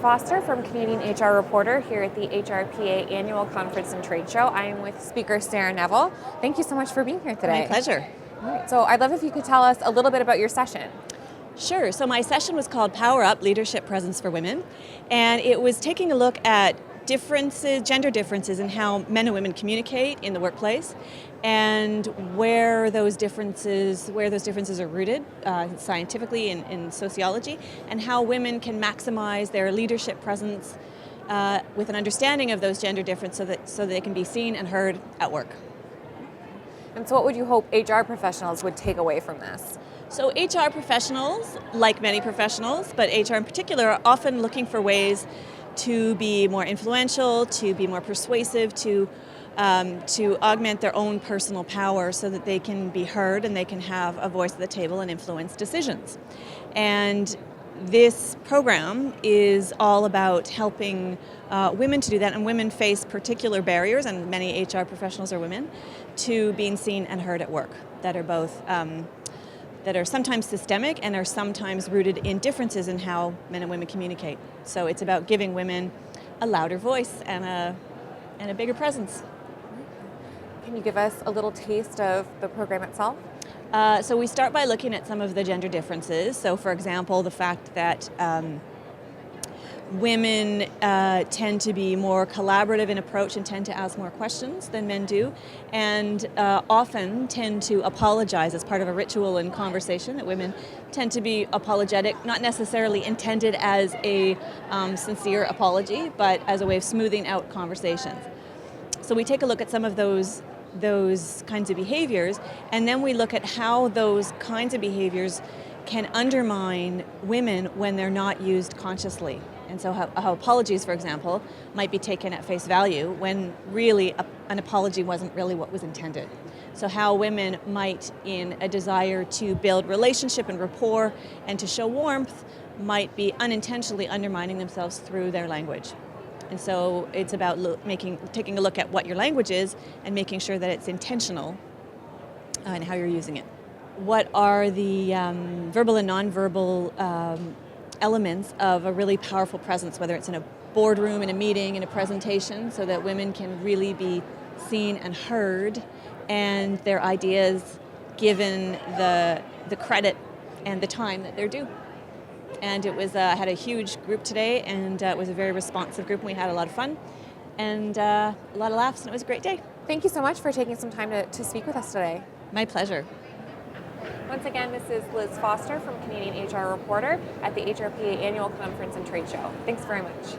Foster from Canadian HR Reporter here at the HRPA Annual Conference and Trade Show. I am with speaker Sarah Neville. Thank you so much for being here today. My pleasure. All right, so I'd love if you could tell us a little bit about your session. Sure. So my session was called Power Up Leadership Presence for Women, and it was taking a look at gender differences in how men and women communicate in the workplace, and where those differences are rooted scientifically in sociology, and how women can maximize their leadership presence with an understanding of those gender differences so that they can be seen and heard at work. And so what would you hope HR professionals would take away from this? So HR professionals, like many professionals, but HR in particular, are often looking for ways to be more influential, to be more persuasive, to augment their own personal power so that they can be heard and they can have a voice at the table and influence decisions. And this program is all about helping women to do that, and women face particular barriers, and many HR professionals are women, to being seen and heard at work that are both that are sometimes systemic and are sometimes rooted in differences in how men and women communicate. So it's about giving women a louder voice and a bigger presence. Can you give us a little taste of the program itself? So we start by looking at some of the gender differences. So for example, the fact that women tend to be more collaborative in approach and tend to ask more questions than men do, and often tend to apologize as part of a ritual in conversation, that women tend to be apologetic, not necessarily intended as a sincere apology, but as a way of smoothing out conversations. So we take a look at some of those kinds of behaviors, and then we look at how those kinds of behaviors can undermine women when they're not used consciously. And so how apologies, for example, might be taken at face value when really an apology wasn't really what was intended. So how women might, in a desire to build relationship and rapport and to show warmth, might be unintentionally undermining themselves through their language. And so it's about taking a look at what your language is and making sure that it's intentional in how you're using it. What are the verbal and nonverbal elements of a really powerful presence, whether it's in a boardroom, in a meeting, in a presentation, so that women can really be seen and heard and their ideas given the credit and the time that they're due. And it was had a huge group today, and it was a very responsive group, and we had a lot of fun and a lot of laughs, and it was a great day. Thank you so much for taking some time to speak with us today. My pleasure. Once again, this is Liz Foster from Canadian HR Reporter at the HRPA Annual Conference and Trade Show. Thanks very much.